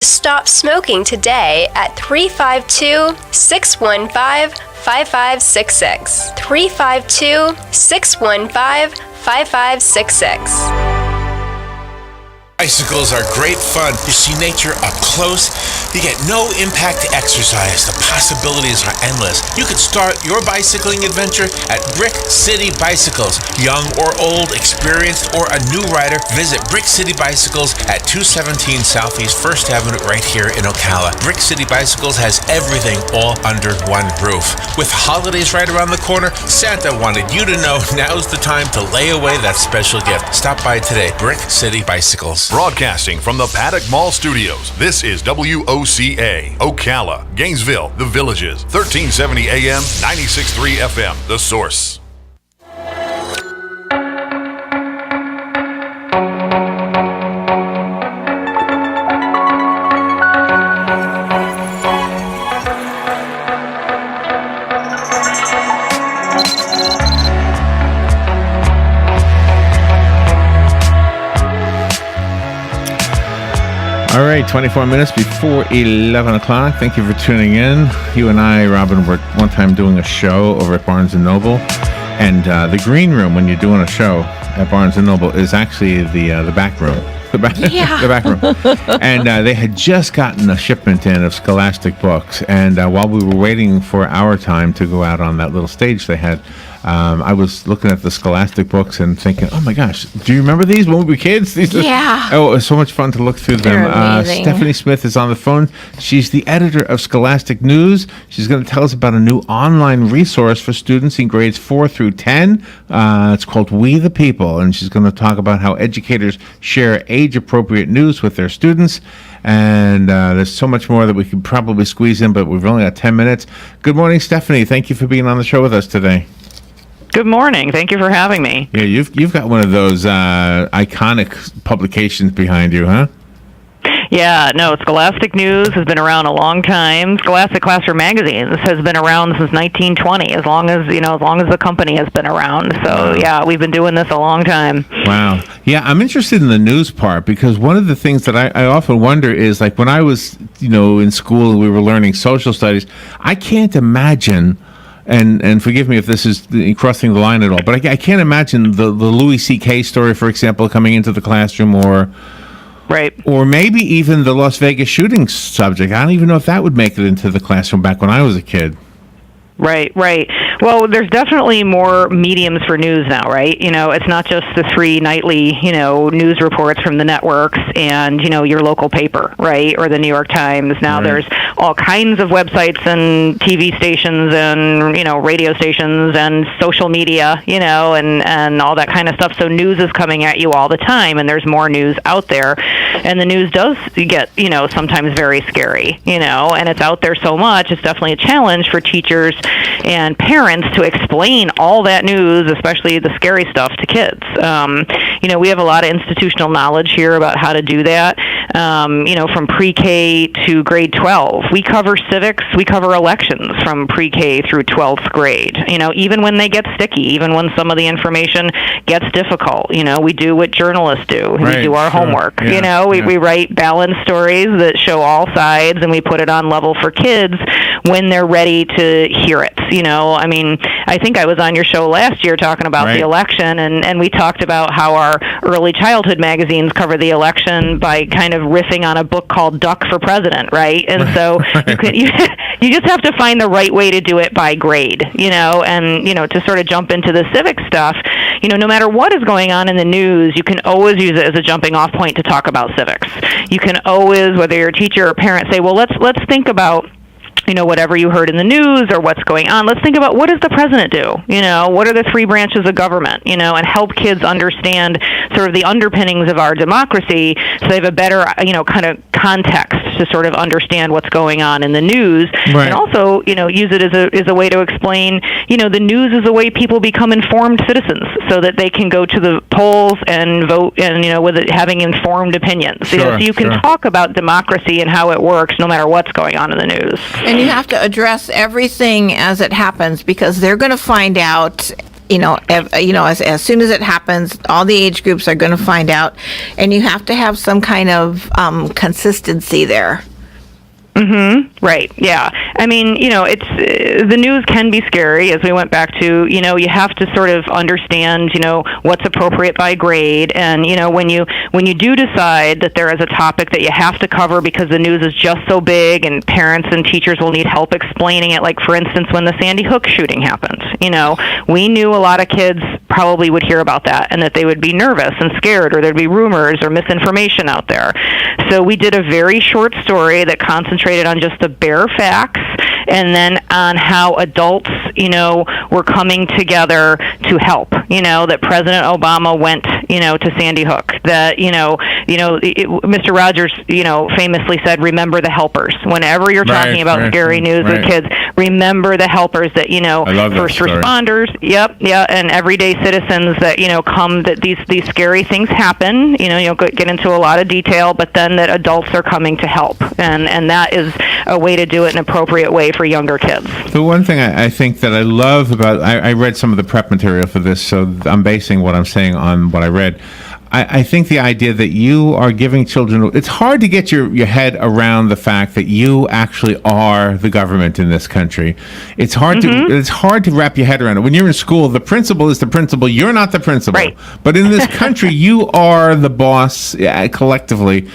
Stop smoking today at 352-615-5566. 352-615-5566. Bicycles are great fun. You see nature up close. You get no impact exercise. The possibilities are endless. You could start your bicycling adventure at Brick City Bicycles. Young or old, experienced or a new rider, visit Brick City Bicycles at 217 Southeast 1st Avenue right here in Ocala. Brick City Bicycles has everything all under one roof. With holidays right around the corner, Santa wanted you to know now's the time to lay away that special gift. Stop by today. Brick City Bicycles. Broadcasting from the Paddock Mall Studios, this is WOCA, Ocala, Gainesville, The Villages, 1370 AM, 96.3 FM, The Source. All right, 24 minutes before 11 o'clock. Thank you for tuning in. You and I, Robin, were one time doing a show over at Barnes & Noble. And the green room, when you're doing a show at Barnes & Noble, is actually the back room. The back room. And they had just gotten a shipment in of Scholastic books. And while we were waiting for our time to go out on that little stage they had, I was looking at the Scholastic books and thinking, oh my gosh, do you remember these when we were kids? It was so much fun to look through them. Stephanie Smith is on the phone. She's the editor of Scholastic News. She's going to tell us about a new online resource for students in grades 4 through 10. It's called We the People, and she's going to talk about how educators share age-appropriate news with their students. And there's so much more that we could probably squeeze in, but we've only got 10 minutes. Good morning, Stephanie. Thank you for being on the show with us today. Good morning. Thank you for having me. Yeah, you've got one of those iconic publications behind you, huh? Yeah, no, Scholastic News has been around a long time. Scholastic Classroom Magazines has been around since 1920, as long as the company has been around. So, yeah, we've been doing this a long time. Wow. Yeah, I'm interested in the news part because one of the things that I often wonder is, like, when I was, in school and we were learning social studies, I can't imagine, and forgive me if this is crossing the line at all, but I can't imagine the Louis C.K. story, for example, coming into the classroom, or maybe even the Las Vegas shooting subject. I don't even know if that would make it into the classroom back when I was a kid. Right. Well, there's definitely more mediums for news now, right? It's not just the 3 nightly, news reports from the networks and, your local paper, right? Or the New York Times. Now there's all kinds of websites and TV stations and, radio stations and social media, and all that kind of stuff. So news is coming at you all the time, and there's more news out there. And the news does get, sometimes very scary, and it's out there so much. It's definitely a challenge for teachers and parents to explain all that news, especially the scary stuff, to kids. We have a lot of institutional knowledge here about how to do that. From pre-K to grade 12. We cover civics, we cover elections from pre-K through 12th grade. Even when they get sticky, even when some of the information gets difficult, we do what journalists do. We do our homework. We write balanced stories that show all sides, and we put it on level for kids when they're ready to hear it. I think I was on your show last year talking about the election, and we talked about how our early childhood magazines cover the election by kind of riffing on a book called Duck for President, right? And so you just have to find the right way to do it by grade, and, to sort of jump into the civic stuff, no matter what is going on in the news, you can always use it as a jumping off point to talk about civics. You can always, whether you're a teacher or parent, say, well, let's think about whatever you heard in the news or what's going on. Let's think about, what does the president do? What are the 3 branches of government? And help kids understand sort of the underpinnings of our democracy so they have a better, kind of context to sort of understand what's going on in the news. And also, use it as a way to explain, the news is a way people become informed citizens so that they can go to the polls and vote and, with it having informed opinions. So you can talk about democracy and how it works no matter what's going on in the news. And you have to address everything as it happens, because they're going to find out as soon as it happens, all the age groups are going to find out, and you have to have some kind of consistency there. Right. Yeah. I mean, it's the news can be scary, as we went back to. You have to sort of understand, what's appropriate by grade, and when you do decide that there is a topic that you have to cover because the news is just so big, and parents and teachers will need help explaining it. Like, for instance, when the Sandy Hook shooting happened, we knew a lot of kids probably would hear about that, and that they would be nervous and scared, or there'd be rumors or misinformation out there. So we did a very short story that concentrated on just the bare facts, and then on how adults, were coming together to help. That President Obama went, to Sandy Hook. That Mr. Rogers, famously said, "Remember the helpers." Whenever you're talking about scary news with kids, remember the helpers. That first responders, and everyday citizens that come. That these scary things happen. You'll get into a lot of detail, but then that adults are coming to help, and that is a way to do it, an appropriate way for younger kids. The one thing I think that I love about, I read some of the prep material for this, so I'm basing what I'm saying on what I read. I think the idea that you are giving children, it's hard to get your head around the fact that you actually are the government in this country. It's hard to wrap your head around it. When you're in school, the principal is the principal. You're not the principal. Right. But in this country, you are the boss collectively.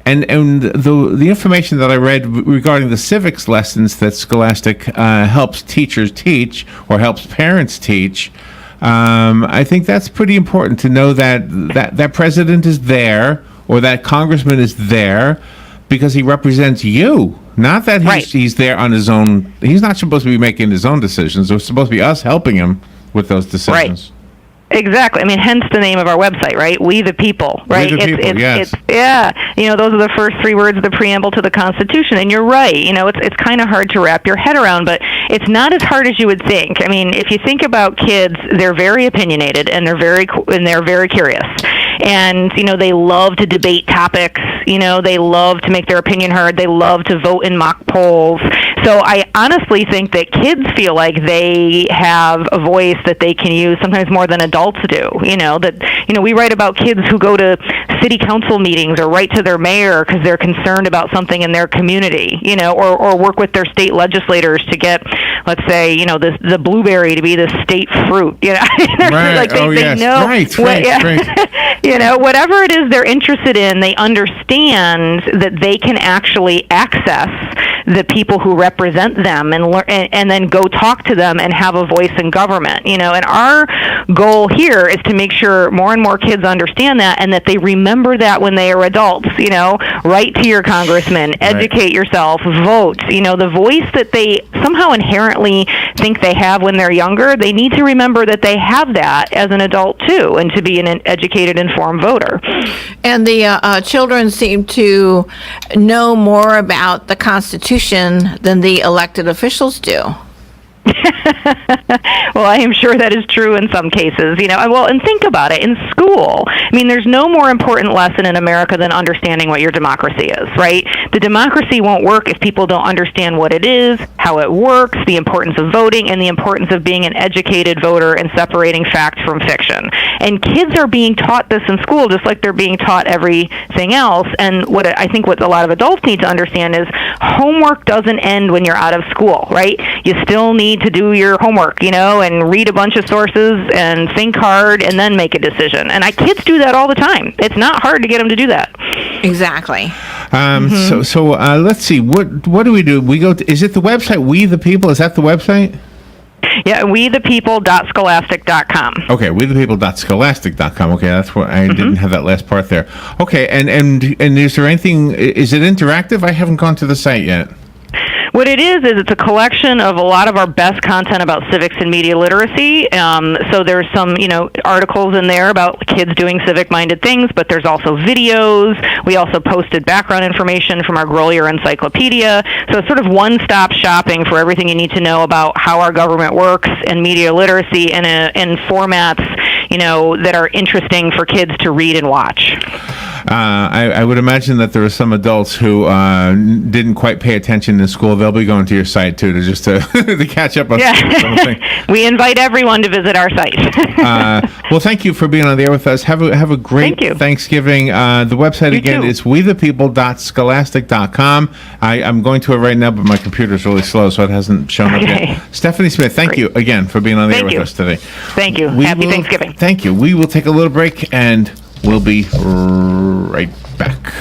And the information that I read regarding the civics lessons that Scholastic helps teachers teach, or helps parents teach, I think that's pretty important to know that president is there, or that congressman is there, because he represents you. Not that he's there on his own. He's not supposed to be making his own decisions. It's supposed to be us helping him with those decisions. Right. Exactly. I mean, hence the name of our website, right? We the People, right? We the People, yes. Those are the first three words of the preamble to the Constitution. And you're right. It's kind of hard to wrap your head around, but it's not as hard as you would think. I mean, if you think about kids, they're very opinionated, and they're very curious. And, they love to debate topics. They love to make their opinion heard. They love to vote in mock polls. So I honestly think that kids feel like they have a voice that they can use, sometimes more than adults do. We write about kids who go to city council meetings or write to their mayor because they're concerned about something in their community, or work with their state legislators to get, let's say, the blueberry to be the state fruit. Right. Like they know. Right. Whatever it is they're interested in, they understand that they can actually access the people who represent them and then go talk to them and have a voice in government. And our goal here is to make sure more and more kids understand that, and that they remember that when they are adults. Write to your congressman, educate yourself, vote. The voice that they somehow inherently think they have when they're younger, they need to remember that they have that as an adult too, and to be an educated, informed voter. And the children seem to know more about the Constitution than the elected officials do. Well, I am sure that is true in some cases, and think about it. In school, I mean, there's no more important lesson in America than understanding what your democracy is, right? The democracy won't work if people don't understand what it is, how it works, the importance of voting, and the importance of being an educated voter and separating fact from fiction. And kids are being taught this in school just like they're being taught everything else. And what a lot of adults need to understand is homework doesn't end when you're out of school, right? You still need to do your homework, and read a bunch of sources and think hard and then make a decision. And kids do that all the time. It's not hard to get them to do that. Exactly. So let's see. What do we do? We go. Is it the website We the People? Is that the website? Yeah, wethepeople.scholastic.com. Okay, wethepeople.scholastic.com. Okay, that's what I didn't have that last part there. Okay, and is there anything? Is it interactive? I haven't gone to the site yet. What it is it's a collection of a lot of our best content about civics and media literacy. So there's some, articles in there about kids doing civic-minded things, but there's also videos. We also posted background information from our Grow Your Encyclopedia. So it's sort of one-stop shopping for everything you need to know about how our government works and media literacy in formats, that are interesting for kids to read and watch. I would imagine that there are some adults who didn't quite pay attention in school. They'll be going to your site too to catch up on something. We invite everyone to visit our site. Well, thank you for being on the air with us. Have a great Thanksgiving. The website You again too. is wethepeople.scholastic.com. I'm going to it right now, but my computer's really slow, so it hasn't shown up yet. Stephanie Smith, thank you again for being on the air with us today. Thank you. Happy Thanksgiving. Thank you. We will take a little break and we'll be right back.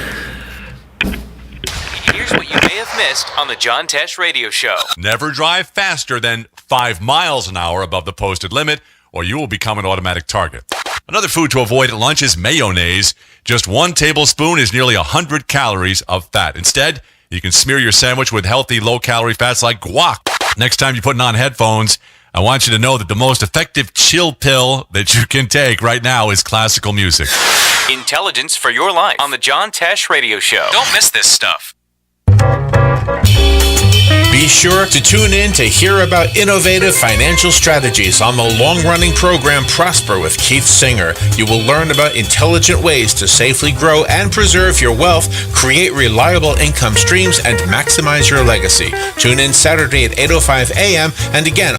Here's what you may have missed on the John Tesh Radio Show. Never drive faster than 5 miles an hour above the posted limit, or you will become an automatic target. Another food to avoid at lunch is mayonnaise. Just 1 tablespoon is nearly 100 calories of fat. Instead, you can smear your sandwich with healthy, low-calorie fats like guac. Next time you're putting on headphones, I want you to know that the most effective chill pill that you can take right now is classical music. Intelligence for your life on the John Tesh Radio Show. Don't miss this stuff. Be sure to tune in to hear about innovative financial strategies on the long-running program Prosper with Keith Singer. You will learn about intelligent ways to safely grow and preserve your wealth, create reliable income streams, and maximize your legacy. Tune in Saturday at 8:05 a.m. and again